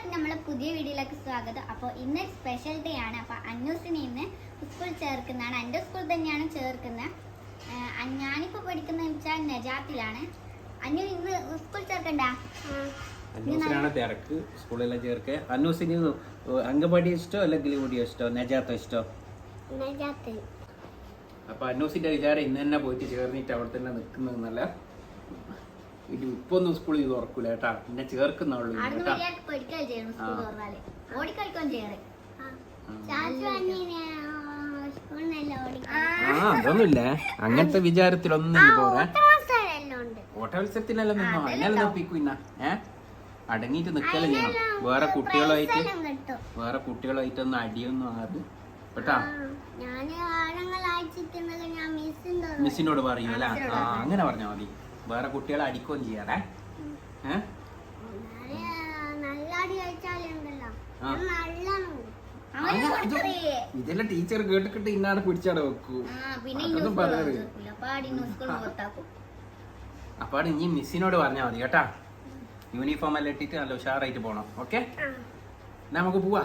എല്ലാവർക്കും നമ്മളെ പുതിയ വീഡിയോയിലേക്ക് സ്വാഗതം. അപ്പോൾ ഇന്ന് സ്പെഷ്യൽ ഡേ ആണ്. അപ്പോൾ അന്നൂസിനെ ഇന്ന് സ്കൂൾ ചേർക്കുന്നതാണ്. എൻ്റെ സ്കൂൾ തന്നെയാണ് ചേർക്കുന്നത്. ഞാനിപ്പോൾ പഠിക്കുന്നത് വെച്ചാൽ നജാത്തിലാണ്. അന്നു ഇന്ന് സ്കൂൾ ചേർക്കണ്ട? അന്നൂസിനാണ് തിരക്ക് സ്കൂളിലെല്ലാം ചേർക്കുക. അന്നൂസിന് അംഗൻവാടി ഇഷ്ടോ അല്ലെങ്കിൽ കൂടി ഇഷ്ടോ നജാത്ത ഇഷ്ടോ? അപ്പൊ അന്നൂസിന്റെ വിചാരം ഇന്ന് തന്നെ പോയിട്ട് ചേർന്നിട്ട് അവിടെ തന്നെ നിൽക്കുന്നതെന്നല്ല. ഇത് ഇപ്പൊ ഒന്നും സ്കൂളിൽ തുറക്കൂല കേട്ടാ, പിന്നെ ചേർക്കുന്നുള്ളൂ. അതൊന്നുമില്ല, അങ്ങനത്തെ വിചാരത്തിലൊന്നും പോരാ. ഓട്ടമത്സരത്തിനെല്ലാം നിന്നോ, അങ്ങനെ നോപ്പിക്കൂ. അടങ്ങിയിട്ട് നിക്കല് ചെയ്യണം. വേറെ കുട്ടികളായിട്ടൊന്നും അടിയൊന്നും ആരും കേട്ടാ. മിസ്സിനോട് പറയൂ അല്ല, അങ്ങനെ പറഞ്ഞാ മതി. വേറെ കുട്ടികളെ അടിക്കുകയും ചെയ്യാറേ. ഇതെല്ലാം ടീച്ചർ കേട്ടിട്ട് ഇന്നാണ് പിടിച്ചാടെ വെക്കൂ. അതൊന്നും പറയാറ്. അപ്പാട് ഇനി മിസ്സിനോട് പറഞ്ഞാ മതി കേട്ടാ. യൂണിഫോം എല്ലാം ഇട്ടിട്ട് നല്ല ഉഷാറായിട്ട് പോണം. ഓക്കെ, നമുക്ക് പോവാ.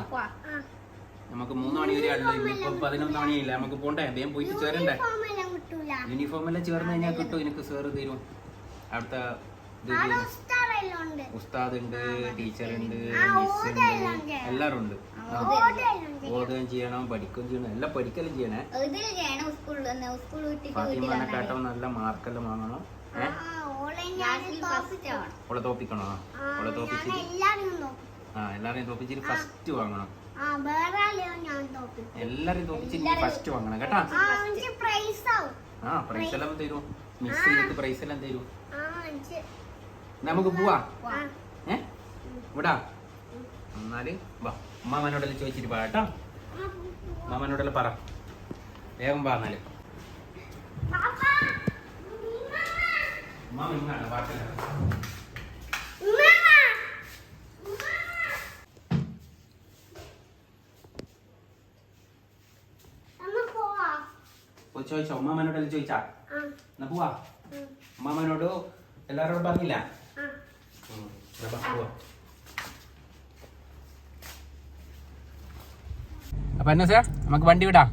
നമുക്ക് 3 മണി വരെ ഉള്ളു. ഇപ്പൊ 11 മണിയായില്ല. നമുക്ക് പോണ്ടേ, വേഗം പോയിട്ട് ചേരണ്ടേ. യൂണിഫോം എല്ലാം ചേർന്ന് കഴിഞ്ഞാൽ കിട്ടും. എനിക്ക് സാറ് തരും. അവിടുത്തെ ഉസ്താദ് ഉണ്ട്, ടീച്ചർ ഉണ്ട്, മിസ് ഉണ്ട്, എല്ലാരും ഉണ്ട്. ഓടുകയും ചെയ്യണം, പഠിക്കുകയും ചെയ്യണം, എല്ലാം പഠിക്കലും ചെയ്യണേ. ഫാത്തിമാനെ കാട്ടം നല്ല മാർക്കെല്ലാം വാങ്ങണം. ഓളെ തോപ്പിക്കണോ? ഓളെ തോപ്പിച്ചിട്ട് എല്ലാരെയും തോപ്പിച്ചിട്ട് ഫസ്റ്റ് വാങ്ങണം. എല്ലാരെയും തോപ്പിച്ചിട്ട് ഫസ്റ്റ് വാങ്ങണം കേട്ടാ. പ്രൈസ് എല്ലാം തരും. മിസ് ചെയ്തിട്ട് പ്രൈസ് എല്ലാം തരും. നമുക്ക് പോവാ. വിടാ. എന്നാല് വാ, ഉമ്മാമനോടെല്ലാം ചോദിച്ചിട്ട് പാ കേട്ടോ. ഉമ്മാമനോടെല്ലാം പറ, വേഗം പാ. എന്നാല് ഉമ്മാമ ഇങ്ങാണ് പാട്ടില്ല. ചോദിച്ചോ, ഉമ്മാമനോടെല്ലാം ചോദിച്ചാ? എന്നാ പോവാ. ഉമ്മാമനോട് എല്ലാരോടും പറഞ്ഞില്ല? അപ്പൊ എന്നാ സാർ, നമുക്ക് വണ്ടി വിടാ.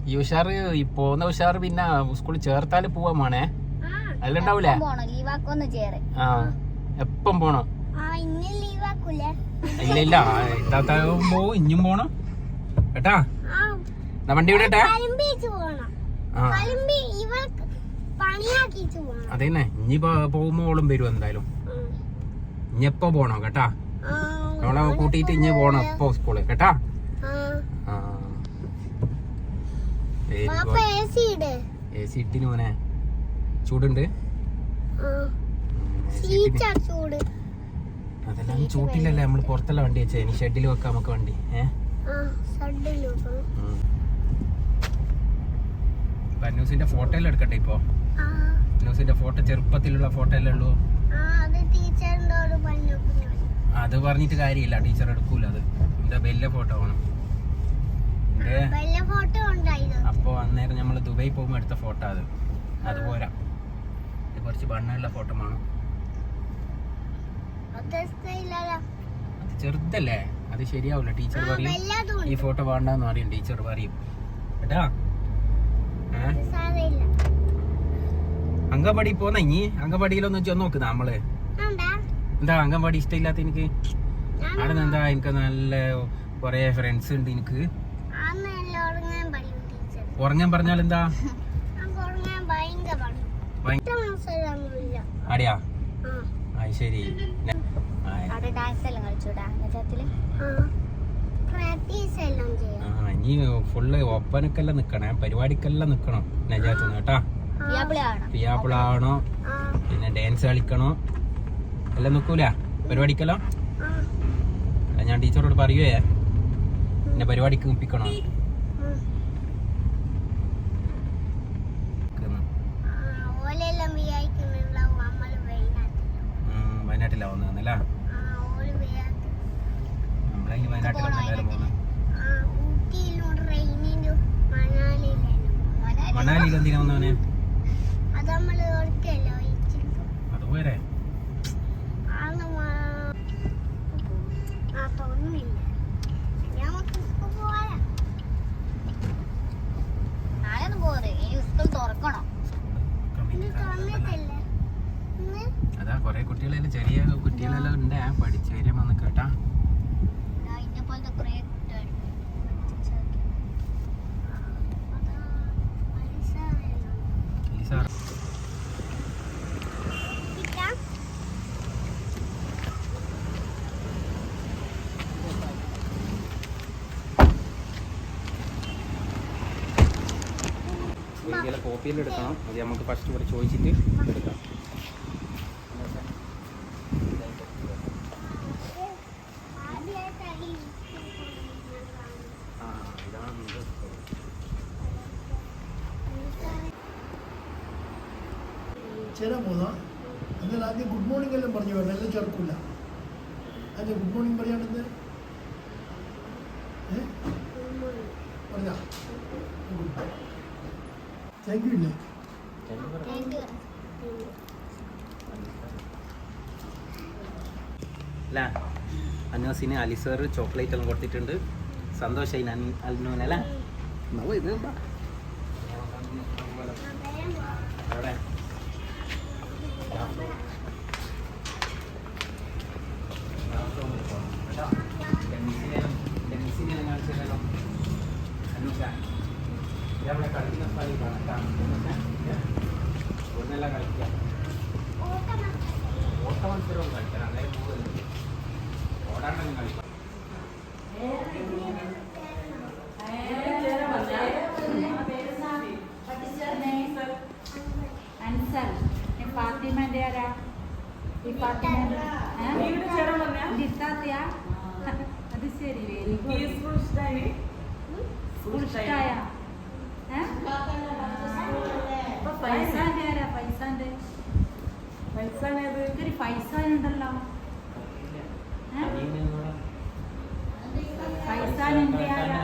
ഈ ഉഷാറ്, ഈ പോകുന്ന ഉഷാറ് പിന്നെ സ്കൂളിൽ ചേർത്താല് പോവാ മോനെ. അല്ല ഉണ്ടാവൂലേ? എപ്പം പോണം? ഇല്ല ഇല്ല, ഇത്താത്താകുമ്പോ ഇഞ്ഞും പോണം കേട്ടാ. എന്നാ വണ്ടി വിടട്ടെ. അതന്നെ, ഇനി പോകുമ്പോളും വരും എന്തായാലും. ഇനി എപ്പോ പോണോ കേട്ടാ. നമ്മളെ കൂട്ടിയിട്ട് ഇനി പോണം എപ്പോ സ്കൂള് കേട്ടാ. എ സി ഇട്ടിന് മോനെ, ചൂടുണ്ട്. അതെല്ലാം ചൂട്ടില്ലല്ലേ, നമ്മള് പുറത്തല്ല വണ്ടി വെച്ചേ. ഇനി ഷെഡിൽ വെക്കാം നമുക്ക് വണ്ടി. അന്നൂസിന്റെ ഫോട്ടോ എല്ലാം എടുക്കട്ടെ. ഇപ്പൊ അന്നൂസിന്റെ ഫോട്ടോ, ചെറുപ്പത്തിലുള്ള ഫോട്ടോ എല്ലാം ഉള്ളൂ. അത് പറഞ്ഞിട്ട് കാര്യമില്ല, ടീച്ചർ എടുക്കൂല. അത് എന്റെ വലിയ ഫോട്ടോ വേണം. അപ്പൊ അന്നേരം നമ്മള് ദുബായി പോകുമ്പോ എടുത്ത ഫോട്ടോ അത് പോരാ. ഇത് കുറച്ച് ബണ്ണുള്ള ഫോട്ടോ വേണം. അത് ചെറുതല്ലേ, അത് ശരിയാവില്ല. ടീച്ചർ പറയും ഈ ഫോട്ടോ വേണ്ടെന്ന് പറയും. ടീച്ചർ പറയും കേട്ടാ. അംഗൻവാടി പോന്ന ഇനി അംഗൻവാടിയിലൊന്നും ചെന്ന് നോക്ക്. നമ്മള് എന്താ അംഗൻവാടി ഇഷ്ടമില്ലാത്ത എനിക്ക്? അവിടെ എന്താ, എനിക്ക് നല്ല കൊറേ ഫ്രണ്ട്സ് ഉണ്ട്. എനിക്ക് ഉറങ്ങാൻ പറഞ്ഞാൽ എന്താ? അടിയാ? അത് ശരി. ഇനി ഫുള്ള് ഒപ്പനക്കെല്ലാം നിക്കണേ, പരിപാടിക്കെല്ലാം നിക്കണം നജാത്ത് കേട്ടാ. പിയാപ്പിളാവണോ, പിന്നെ ഡാൻസ് കളിക്കണോ, എല്ലാം നിക്കൂല പരിപാടിക്കെല്ലാം. ഞാൻ ടീച്ചറോട് പറയുവേ എന്നെ പരിപാടിക്ക് നിപ്പിക്കണോ. വയനാട്ടിലാ വന്നല്ല, നമ്മളതിന് വയനാട്ടിലാണ് പോകുന്നത്. മണാലിയിൽ എന്തിനാ വന്നവനെ? അതുപോലെ ചെറിയ കുട്ടികളെല്ലാം ഉണ്ട് പഠിച്ചു വരാൻ വന്ന് കേട്ടാ. ഇന്നപ്പോലത്തെ കുറേ കുട്ടികളുണ്ട്. കോപ്പിയിൽ എടുക്കണം. അത് നമുക്ക് ഫസ്റ്റ് ഇവിടെ ചോദിച്ചിട്ട് എടുക്കാം. ചേരാൻ പോകുന്ന എന്നാൽ ആദ്യം ഗുഡ് മോർണിംഗ് എല്ലാം പറഞ്ഞു വരണം, എല്ലാം ചേർക്കില്ല. ആദ്യം ഗുഡ് മോർണിംഗ് പറയാണെന്ന് പറഞ്ഞാ താങ്ക് യു ഇല്ലേ? അല്ല അന്നൂസിന് അലിസർ ചോക്ലേറ്റ് എല്ലാം കൊടുത്തിട്ടുണ്ട്. സന്തോഷമായി അന്നൂനല്ലേ? ഇത് എവിടെ ഇവിടെ കളിക്കുന്ന സ്ഥലത്താണ് ഒന്നെല്ലാം കളിക്കാം. ഓട്ട മത്സരവും കളിക്കാം. അങ്ങനെ കൂടുതൽ ഓടാണ്ടെങ്കിലും കളിക്കാം. ഫാത്തിമന്റെ ആരാ? ഈ ഫാത്തിമ അത് ശരി. Very good. ഇഷ്ടായ പൈസാന്റെ ആരാ? പൈസാന്റെ ഒരു പൈസാനുണ്ടല്ലോ. പൈസാനിന്റെ ആരാ?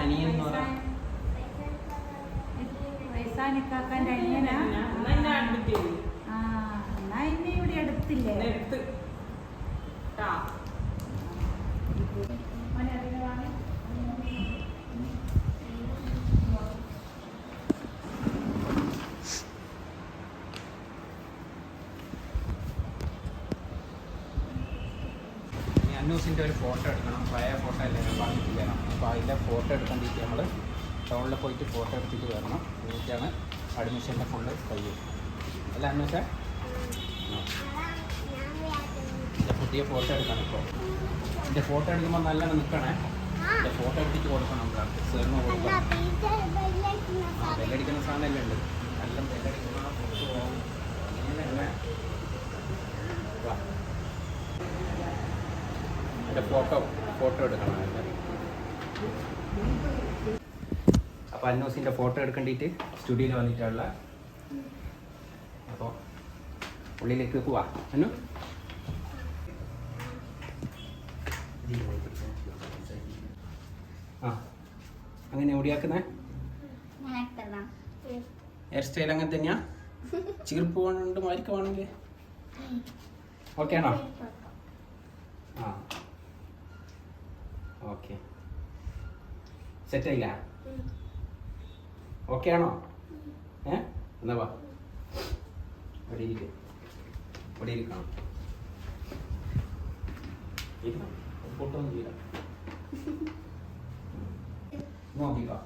പൈസാനിക്കാക്കാന്റെ അനിയനാ? ആ എന്നാ ഇന്നെ ഇവിടെ അടുത്തില്ലേ? അന്നൂസിൻ്റെ ഒരു ഫോട്ടോ എടുക്കണം. പഴയ ഫോട്ടോ അല്ലേ പറഞ്ഞിട്ട് വരണം. അപ്പോൾ അതിൻ്റെ ഫോട്ടോ എടുക്കേണ്ടിയിട്ട് നമ്മൾ ടൗണിൽ പോയിട്ട് ഫോട്ടോ എടുത്തിട്ട് വരണം. എന്നിട്ടാണ് അഡ്മിഷൻ്റെ ഫുള്ള് കഴിയും. അല്ല അന്നൂസ എൻ്റെ പുതിയ ഫോട്ടോ എടുക്കണം. ഇപ്പോൾ എൻ്റെ ഫോട്ടോ എടുക്കുമ്പോൾ നല്ലോണം നിൽക്കണേ. എൻ്റെ ഫോട്ടോ എടുത്തിട്ട് കൊടുക്കണം. നമുക്ക് സാറിന് കൊടുക്കണം. ബെല്ലടിക്കുന്ന സാധനമെല്ലാം ഉണ്ട്. നല്ല ബെല്ലടിക്കുന്ന പുറത്ത് പോകും. അങ്ങനെയല്ല എൻ്റെ ഫോട്ടോ എടുക്കണം. അപ്പോൾ അന്നൂസിൻ്റെ ഫോട്ടോ എടുക്കേണ്ടിയിട്ട് സ്റ്റുഡിയോയിൽ വന്നിട്ടുള്ള. അപ്പോൾ ഉള്ളിലേക്ക് പോവാ അന്നു. ആ അങ്ങനെ എവിടെയാക്കുന്നേ? ഹെയർ സ്റ്റൈൽ അങ്ങനെ തന്നെയാ? ചീർപ്പ് വേണമുണ്ട് മാരിക്ക് വേണമെങ്കിൽ ഓക്കെ ആണോ? ആ ഓക്കെ സെറ്റായില്ല? ഓക്കെ ആണോ? എന്നാ വാ ഇവിടെ ഇരിക്കും. ഇവിടെ ഇരിക്കണം. ഫോട്ടോ ഒന്നും ചെയ്യില്ല. നോക്കിക്കോ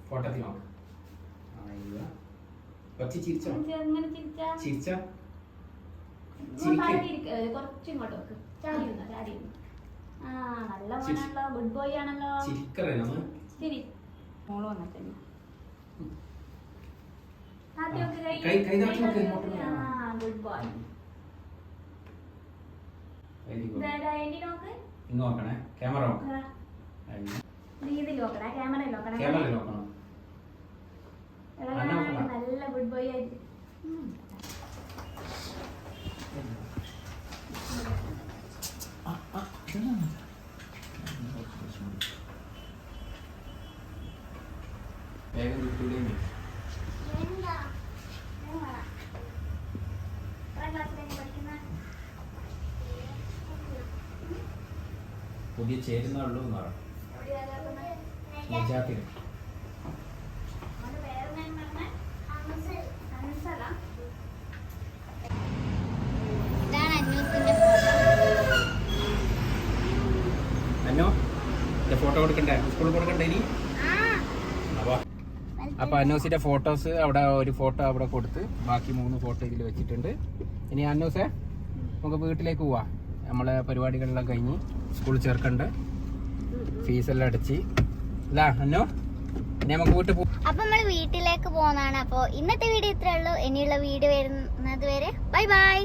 ഫോട്ടോത്തിൽ നോക്കാം. കുറച്ച് ചിരിച്ചോ? ചിരിച്ച ഗുഡ് ബോയ് ആണല്ലോ. Good boy. ഇങ്ങ് നോക്കണേ. ക്യാമറ നോക്കണം. ക്യാമറ നോക്കണം. നല്ല ഗുഡ് ബോയ് ആയിട്ട് വേഗം കിട്ടൂലേ? പുതിയ ചേരുന്ന ഉള്ളൂ എന്ന് പറഞ്ഞു. നജാത്തിൽ ഇതാണ് ഫോട്ടോ കൊടുക്കണ്ടേ? സ്കൂളിൽ കൊടുക്കണ്ടേ ഇനി? അപ്പൊ അന്നൂസിന്റെ ഫോട്ടോസ് അവിടെ ഒരു ഫോട്ടോ അവിടെ കൊടുത്ത് ബാക്കി 3 ഫോട്ടോ ഇതിൽ വെച്ചിട്ടുണ്ട്. ഇനി അന്നൂസേ നമുക്ക് വീട്ടിലേക്ക് പോവാ. നമ്മളെ പരിപാടികളെല്ലാം കഴിഞ്ഞ് സ്കൂളിൽ ചേർക്കണ്ട്, ഫീസെല്ലാം അടച്ച് ഇല്ല അന്നോ. ഇനി നമുക്ക് വീട്ടിൽ പോവാം. അപ്പൊ നമ്മള് വീട്ടിലേക്ക് പോകുന്നതാണ്. അപ്പൊ ഇന്നത്തെ വീഡിയോ ഇത്രേ ഉള്ളൂ. ഇനിയുള്ള വീഡിയോ വരുന്നത് വരെ ബൈ ബൈ.